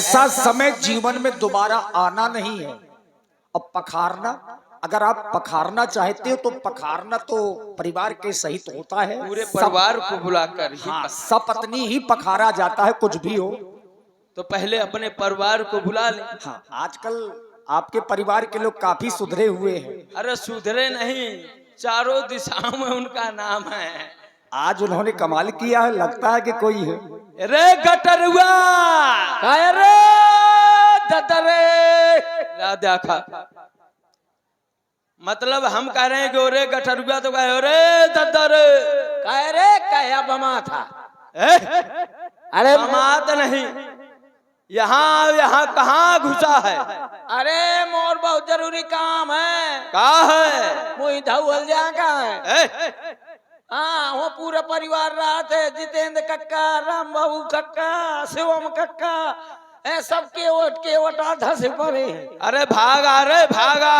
ऐसा समय जीवन में दोबारा आना नहीं है। अब पखारना, अगर आप पखारना चाहते हो तो पखारना तो परिवार के सहित होता है, पूरे परिवार को बुलाकर ही हाँ, सपत्नी ही पखारा जाता है, कुछ भी हो। तो पहले अपने परिवार को बुला ले। हाँ, आजकल आपके परिवार के लोग काफी सुधरे हुए हैं। अरे सुधरे नहीं, चारों दिशाओं में उनका नाम है। आज उन्होंने कमाल किया है, लगता है कि कोई है। रे गटरुआ काय रे ददरे देखा, मतलब हम कह रहे हैं कि रे गटरुआ तो कहे रे ददरे काय रे क्या बमा था। अरे मात नहीं, यहाँ कहाँ घुसा है। अरे मोर बहुत जरूरी काम है। कहा है मुई धौल जा का है। हाँ, वो पूरा परिवार रहा थे, जितेंद्र कक्का, राम बाबू कक्का, शिवम कक्का, सबके ओट आधा से परे। अरे भागा रे भागा,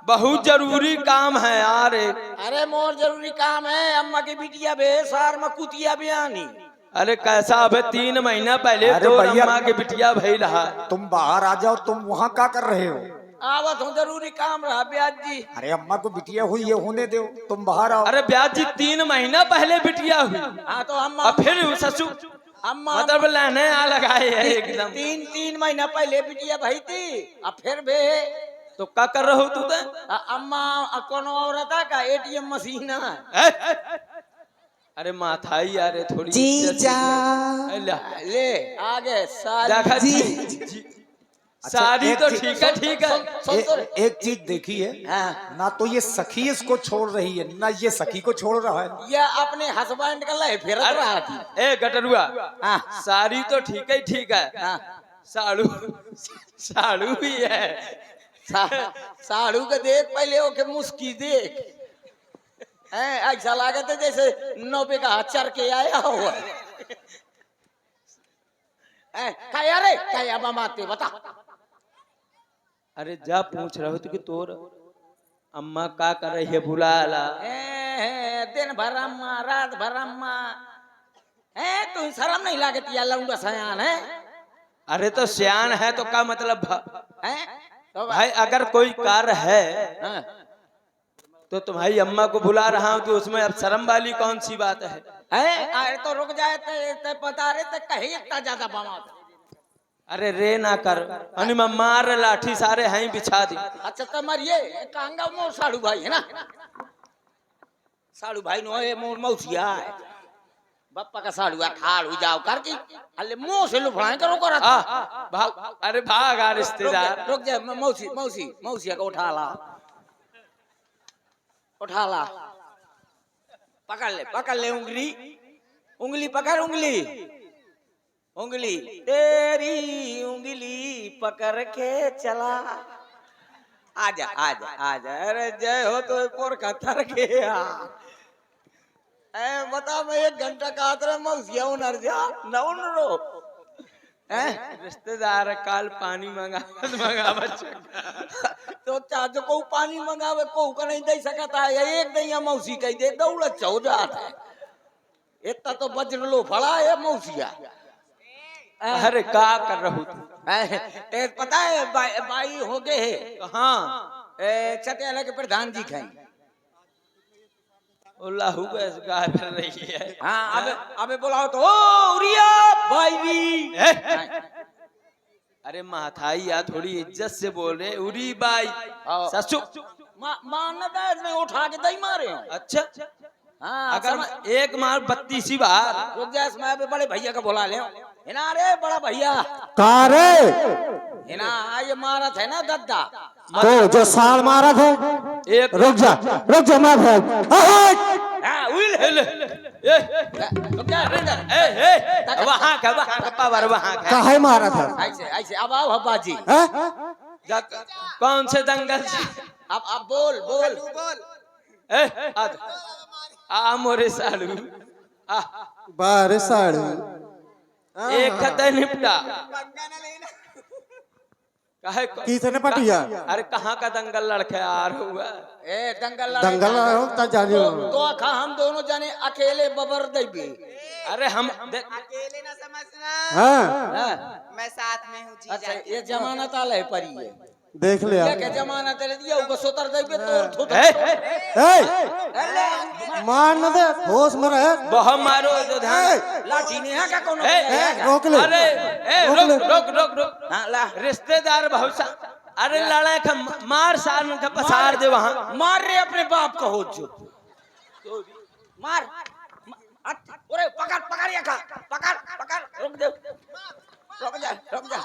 बहुत जरूरी काम है यार। अरे मोर जरूरी काम है, अम्मा की बिटिया बे सार में कुतिया बयानी। अरे कैसा, अबे 3 महीना पहले तो अम्मा के बिटिया भई रहा। तुम बाहर आ जाओ, तुम वहाँ क्या कर रहे हो? आवत हूँ, जरूरी काम रहा ब्याज जी। अरे अम्मा को बिटिया हुई है, होने दो, तुम बाहर आओ। अरे ब्याज जी 3 महीना पहले बिटिया हुई। हाँ तो अम्मा, अब फिर ससुर अम्मा मतलब लेने आ लगाए है एकदम। तीन महीना पहले बिटिया भाई थी, अब फिर बे तो क्या कर रहे हो तू? अम्मा कोनो औरत का एटीएम मशीन है। अरे माथाई यार, थोड़ी जीजा ले आगे सारी सारी तो ठीक है, ठीक है। एक चीज देखी है, ना तो ये सखी इसको छोड़ रही है, ना ये सखी को छोड़ रहा है। ये अपने हस्बैंड का लाई फिर रहा थी। ए गटरुआ, सारी तो ठीक है, ठीक है। साड़ू साड़ू भी है। साड़ू के देख पहले, ओके मुस्की देख, ऐसा लागत है जैसे 90 का चर के आया हुआ। क्या रे क्या बमाते बता। अरे जा पूछ रहे हो तो कि तोर अम्मा का कर रही है, बुला ला। दिन भर अम्मा, रात भर अम्मा, तू शर्म नहीं लागती या लौंडा सयान है। अरे तो सियान है तो क्या मतलब तो भाई, अगर कोई कार्य है तो तुम्हारी अम्मा को बुला रहा हूँ, तो उसमें अब शर्म वाली कौन सी बात है? अरे तो रुक जाए, ते पता रे, ते कहीं इतना ज्यादा बमा। अरे रे ना कर, अनि मैं मार लाठी सारे हैं बिछा दी। अच्छा तो मरिए कांगा मोर साड़ू भाई है ना, साड़ू भाई नो ये मोर मौसिया है, बप्पा का साड़ू ठाड़ू जाओ करके अल्ले मुंह से लुफड़ाए करो कर। भाग, अरे भागा रिश्तेदार। रुक जा, मौसिया को उठा ला, पकड़ ले उंगली पकड़, उंगली तेरी उंगली पकड़ के चला। आजा आजा आजा, अरे जय हो तो पोर का थर के बता, मैं 1 घंटा का आतरे मौसिया उनर जा न उन रो। रिश्तेदार काल पानी मंगा बच्चा तो चाचो को पानी मंगावे को का नहीं दे सकता है, एक दैया मौसी कह दे दौलत चौ जात है। इतना तो बजर लो फड़ा है मौसिया। अरे का कर रहा तू? पता है बाई हो गए है कहाँ? चटियाला के प्रधान जी खाई। लहू कर रही है। हाँ अबे बुलाओ तो, ओ उरिया बाई। अरे माथाई यार, थोड़ी इज्जत से बोल रहे। उरी बाई ससु मानता में उठा के दही मारे। अच्छा हाँ, अगर एक मार 32 बार रुक जा, मैं बड़े भैया का बुला ले ना रे बड़ा भैया। कारे ना ये मारा था ना दद्दा, तो जो साल मारा था। एक रुक जा मैं वहाँ का पावर वहाँ का काहे मारा था? ऐसे अब आओ बाजी। कौन से दंगल से? अब बोल आ मोरे साड़ू बारे साड़ू एक खत निपटा। काहे किसने पटिया? अरे कहाँ का दंगल लड़के आ रहा हुआ? दंगल दंगल हो ता जाने तो हम दोनों जाने अकेले बबर देबे। अरे हम अकेले ना समझना, हाँ। मैं साथ में हूँ जीजा अच्छा के। ये जमानत आला है परी है देख लिया ये क्या जमानत दे दिया उको सोतर दे पे तोड़ थोड़ मार न दे, होश में रहे। बहुत मारो जो ध्यान। लाठी ने है का कोनो रोक ले। अरे रोक ले। रुक रुक रुक रुक हां ला रिश्तेदार बहुत सा अरे लड़ाई का मार सार का पसार दे वहां। मार रे अपने बाप का हो जो मार ओरे पकड़ पकड़ ये का पकड़ पकड़ रुक दे रुक जा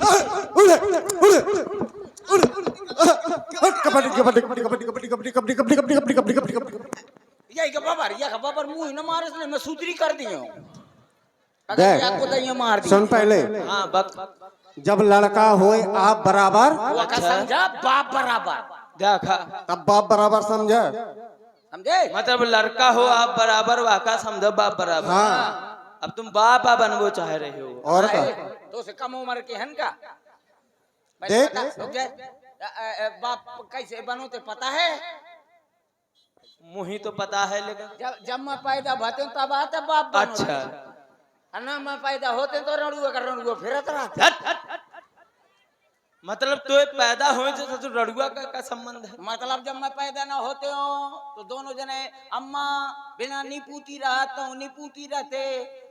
उड़े उड़े उड़े कबड्डी कबड्डी कबड्डी कबड्डी कबड्डी कबड्डी कबड्डी कबड्डी कबड्डी कबड्डी कबड्डी कबड्डी ये का बाबर मुंह न मारे इसने मैं सूत्री कर दियो देख। अगर आपको दइया मार दी सुन पहले, हाँ बक जब लड़का होए आप बराबर वो का समझा बाप बराबर देखा तब बाप बराबर समझे। समझे मतलब लड़का हो आप बराबर वाका समझो बाप बराबर। हाँ अब तुम बाप बनबो चाह रहे हो। और का तो से कम उम्र के हन का देख। रुक जा बाप कैसे बनो ते पता है मुही तो पता है लेकिन जब मैं पैदा भते हूं तब आते बाप बनो अच्छा ना मैं पैदा होते तो रणुआ फिरत रहा हट, हट। मतलब तो पैदा हो तो रड़ुआ का संबंध है। मतलब जब मैं पैदा ना होते हो तो दोनों जने अम्मा बिना निपूती रहता हूँ निपूती रहते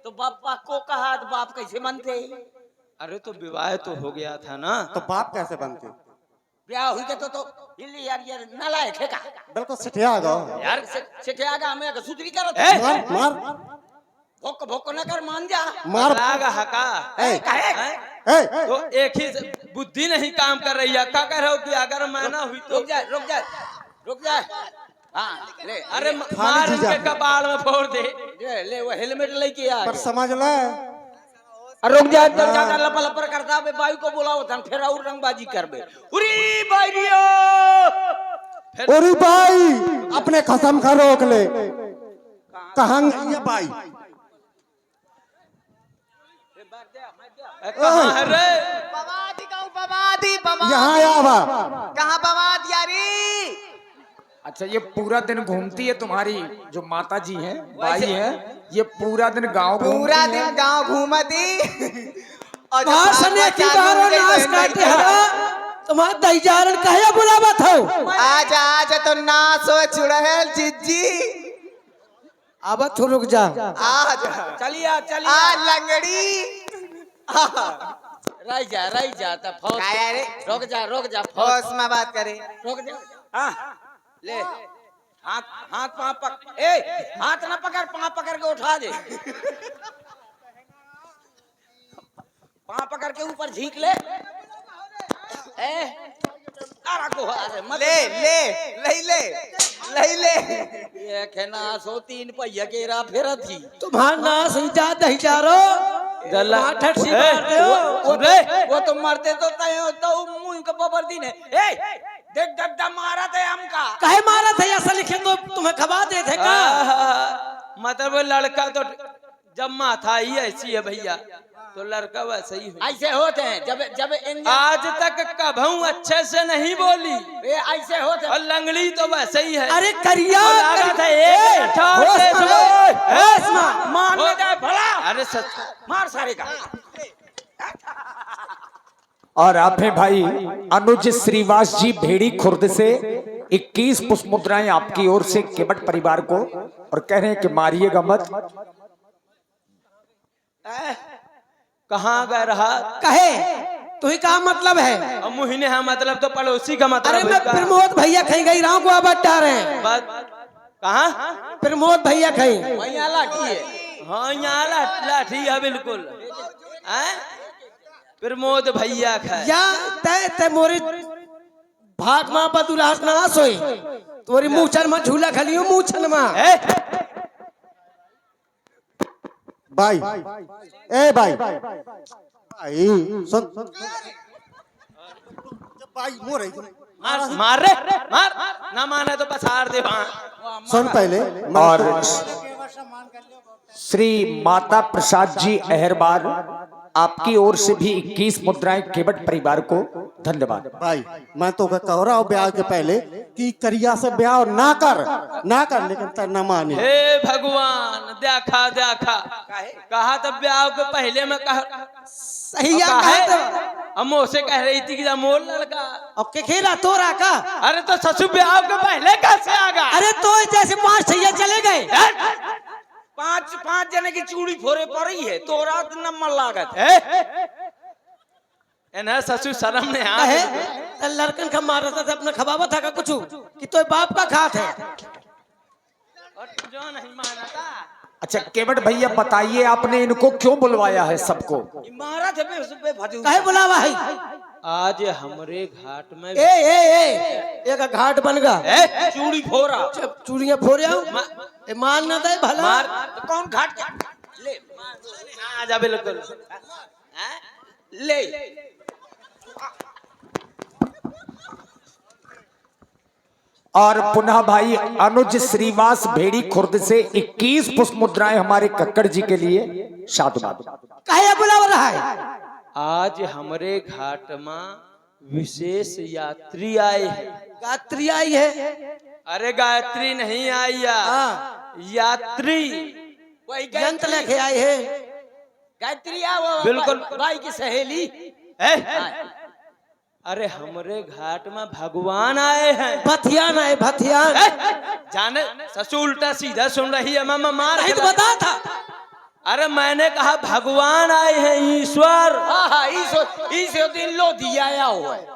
तो बापा को कहा तो बाप कैसे बनते अरे तो विवाह तो हो गया था ना। तो बाप कैसे बनते? ब्याह हुई के तो इल्ली यार नालायक है का बिल्कुल सिटिया गो यार सेठे आगा हमें सुधरी करत ए! मार मार भोक भोक न कर मान जा मार लागा हका ए, काहे ए, तो एक ही बुद्धि नहीं काम कर रही है। क्या कह रहे हो कि अगर मैं ना हुई तो रुक जा हाँ ले अरे खाली मार जीजा। के कपाड़ में फोड़ दे। ले वो हेलमेट लेके आ पर समझ ले। रुक जा जब ज्यादा लपा लपर करता बे बाई को बुलाओ तन फिर और रंगबाजी करबे उरी बाईरियो और भाई अपने कसम का रोक ले। कहाँ ये भाई कहाँ है रे? बवादी कहूँ बवादी बवादी। यहाँ आवा। कहाँ बवादी यारी? अच्छा ये पूरा दिन घूमती है तुम्हारी जो माता जी हैं बाई है ये पूरा दिन गांव पूरा दिन गांव घूमती और जब सने भागवत की चालू हो बारो गई तो नाश इनका काटे इतना- हरा तुम्हारा दहीजारन कहे बुलावत हो आजा आजा तो नाच हो चुड़ैल जिज्जी अब तू रुक जा आजा चलिए आ चलिए लंगड़ी रह जा तब फौज काया रे रुक जा फौज होश में बात करे रुक जा हाँ ले हाथ हाथ पाँव पक ए हाथ ना पकड़ पाँव पकड़ के उठा दे पाँव पकड़ के ऊपर झीक ले ए अरे को अरे मत ले ले ले ले ले ले ये खेना सो तीन पहिया के रा फेरा थी तुम्हारा नाश ही जा दहीजारो गला ठट सी मार दे हो वो तो मरते तो तय तो मुंह का बबर दिन है ए देख गद्दा मारा थे हमका कहे मारा था ऐसा लिखे तो तुम्हें खबा दे थे का मतलब वो लड़का तो जब माथा ही ऐसी है भैया तो लड़का वैसे ही हो। ऐसे होते हैं जब जब आज तक कभू अच्छे से नहीं बोली ये ऐसे होते और लंगड़ी तो वैसे ही है। अरे करिया और लागत है एक अठार होश से में जो- रहे, होश में। मान में जाए भला अरे सच मार सारे का और आप हैं भाई अनुज श्रीवास जी भेड़ी खुर्द से 21 पुष्प मुद्राएं आपकी ओर से केवट परिवार को और कह रहे हैं कि मारिएगा मत। कहाँ गए रहा कहे तो ही का मतलब है और मुहिने हाँ मतलब तो पड़ोसी का मतलब अरे मैं है का? प्रमोद भैया कहीं गई राम को आबाद डाल रहे हैं बात कहाँ? प्रमोद भैया कहीं भैया लाठी है हाँ यहाँ लाठी है बिल्कुल हैं? प्रमोद भैया का या तय तय मोरी भाग मां बदुलास ना सोई तोरी मुंह में झूला खलियो मुंह में ए? भाई ए भाई भाई सुन भाई मोर मार रे मार ना माने तो पसार दे वहाँ। सुन पहले और श्री माता प्रसाद जी अहरबार आपकी ओर से भी 21 मुद्राएं केवट परिवार को धन्यवाद। भाई मैं तो कह रहा हूँ ब्याह के पहले कि करिया से ब्याह ना कर लेकिन तर न माने। हे भगवान देखा देखा कहा तब ब्याह के पहले में कहा सही या कहा तो अमो से कह रही थी कि अमोल लड़का अब के खेला तोरा का। अरे तो ससुर ब्याह के पहले कैसे आ गया? अरे तो जैसे 5 ठैया चले गए। पांच जने की चूड़ी फोरे पड़ी है तोरा नंबर लागत है ससुर शर्म ने आ कहे तो लड़कन का मारा था अपना खबावा था का कुछ कि तो बाप का खात है और जो नहीं माना था। अच्छा केवट भैया बताइए आपने इनको क्यों बुलवाया है सबको? इमारत है पे भजू कहे बुलावा है? आज हमरे घाट में एक घाट बन गया चूड़ी फोरा चूड़ियां फोड़े मान ना दे भला मार तो कौन घाट ले आ जा बिल्कुल ले और पुनः भाई अनुज श्रीवास भेड़ी खुर्द से 21 पुष्प मुद्राएं हमारे कक्कड़ जी के लिए साधुवाद। कहे बुलावा रहा है? आज हमरे घाट में विशेष यात्री आए हैं। गात्री आई है? अरे गायत्री नहीं आई यात्री वही जंत लेके आए है। गायत्री आओ बिल्कुल। भाई की सहेली अरे हमरे घाट में भगवान आए हैं। भथियान आए भथियान। जाने ससुर उल्टा सीधा सुन रही है मामा मार नहीं तो बता था। अरे मैंने कहा भगवान आए हैं ईश्वर। इस दिन लो दिया आया हुआ है।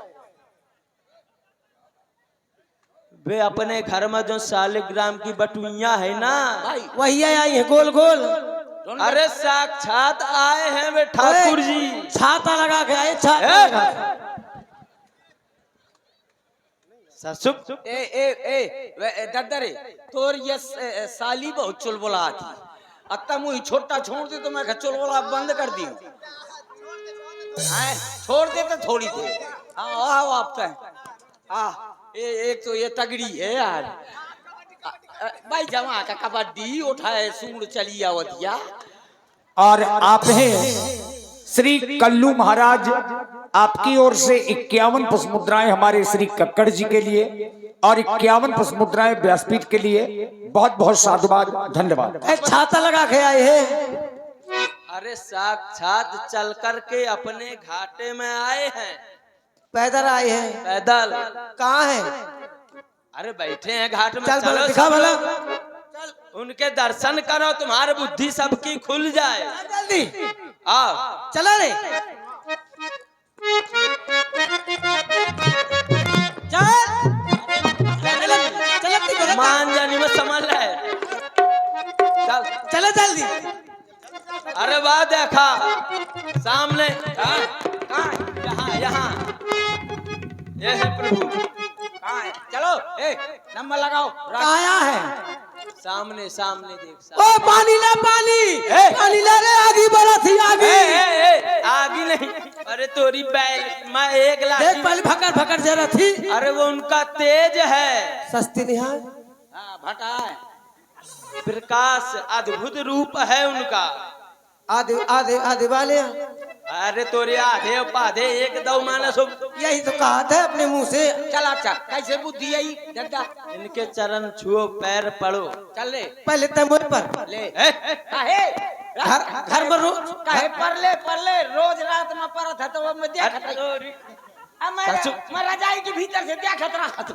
वे अपने घर में जो सालिग्राम की बटुइया है ना वही आई है गोल गोल। अरे साक्षात आए हैं वे ठाकुर जी। छाता लगा के आए छाता लगा के। ससुर दद्दरे तोर ये साली बहुत चुलबुला थी अत्ता मुझे छोटा छोड़ दे तो मैं चुलबुला बंद कर दी छोड़ दे तो थोड़ी देर आओ आप एक तो ये तगड़ी है यार भाई जमा का कबड्डी उठाए सूर चली आवतिया। और आप हैं श्री कल्लू महाराज आपकी ओर से 51 पुष्प मुद्राएं हमारे श्री कक्कड़ जी के लिए और 51 पुष्प मुद्राएं व्यासपीठ के लिए बहुत बहुत साधुवाद धन्यवाद। छाता लगा के आए हैं। अरे साक्षात चल करके अपने घाटे में आए हैं। पैदल आए हैं? पैदल कहाँ है? अरे बैठे हैं घाट में। चल चलो दिखा भला। उनके दर्शन करो तुम्हारी बुद्धि सबकी खुल जाए। जल्दी आओ चला रे चल मान जानी में समझ रहे चल चले जल्दी। अरे वाह देखा सामने यहाँ यहाँ ये है प्रभु। चलो नंबर लगाओ। आया है सामने सामने देख ओ पानी ला पानी ला रे आगे बढ़ा थी आगे। आगे नहीं। अरे तोरी बैल मैं एक लाख देख पहले भकर भकर जरा थी। अरे वो उनका तेज है सस्ती निहार भटा है प्रकाश अद्भुत रूप है उनका। आधे आधे आधे वाले अरे तोरे आधे पाधे एक दो मानस यही तो कहा था अपने मुंह से। चला चल कैसे बुद्धि आई दद्दा इनके चरण छुओ पैर पड़ो। चल ले पहले तमोर पर ले काहे घर में रोज काहे पर ले रोज रात में परत है तो वो मैं देखत रही मैं रजाई के भीतर से देखत रहा तो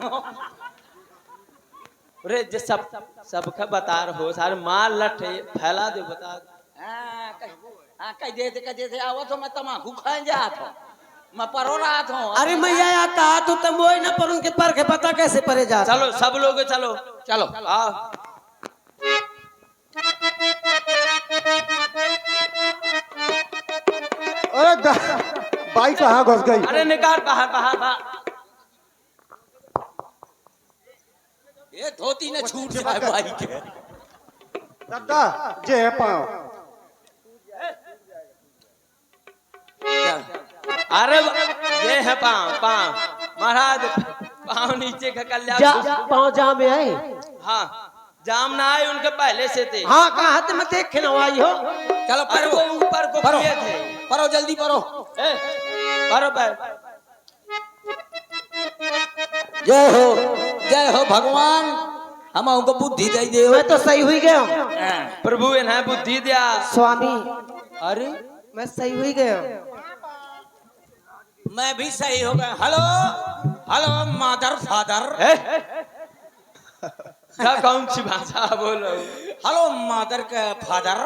अरे जे सबका बता रहो सारे माल लठ फैला दे बता। कह दे आवत हो मैं तमाकू खा जात हो मैं परो रहा था। अरे मैं आया कहा तो तुम वो ना पर उनके पर के पता कैसे परे जा। चलो सब लोग चलो चलो आओ। अरे बाई कहाँ घुस गई? अरे निकाल बाहर बाहर बाहर। ये धोती ने छूट जाए भाई के दादा जे है पाँव। अरे ये है पाँव पाँव महाराज पाँव नीचे का कल्याण पाँव जाम में आए। हाँ जाम ना आए उनके पहले से थे। हाँ कहा हाथ में देख के नवाई हो। चलो पर वो ऊपर को किए थे। पढ़ो जल्दी पढ़ो। ए, पढ़ो भाई। जय हो भगवान, हम हमको बुद्धि दे दे। मैं तो सही हुई गया प्रभु इन्हें बुद्धि दिया। स्वामी, अरे मैं सही हुई गया। मैं भी सही हो गया। Hello hello mother father. क्या कौन सी भाषा बोलो? हेलो मदर के father,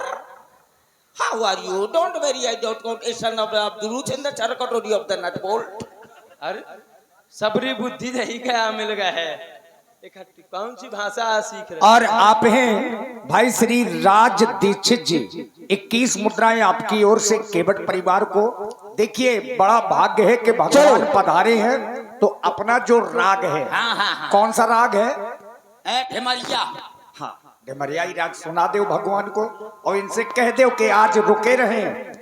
how are you? Don't worry, I don't go son of the roots in the चरकटोरी ऑफ द नट बोल्ट। अरे सबरी बुद्धि नहीं क्या मिल गया है? इकट्ठी कौन सी भाषा सीख रहे? और आप हैं भाई श्री राज दीक्षित जी, 21 मुद्राएं आपकी ओर से केवट परिवार को। देखिए बड़ा भाग्य है कि भगवान पधारे हैं। तो अपना जो राग है, हाँ। कौन सा राग है? ठेमरिया। हाँ, डेमरियाई राग सुना दो भगवान को और इनसे कह दो कि आज रुके रहें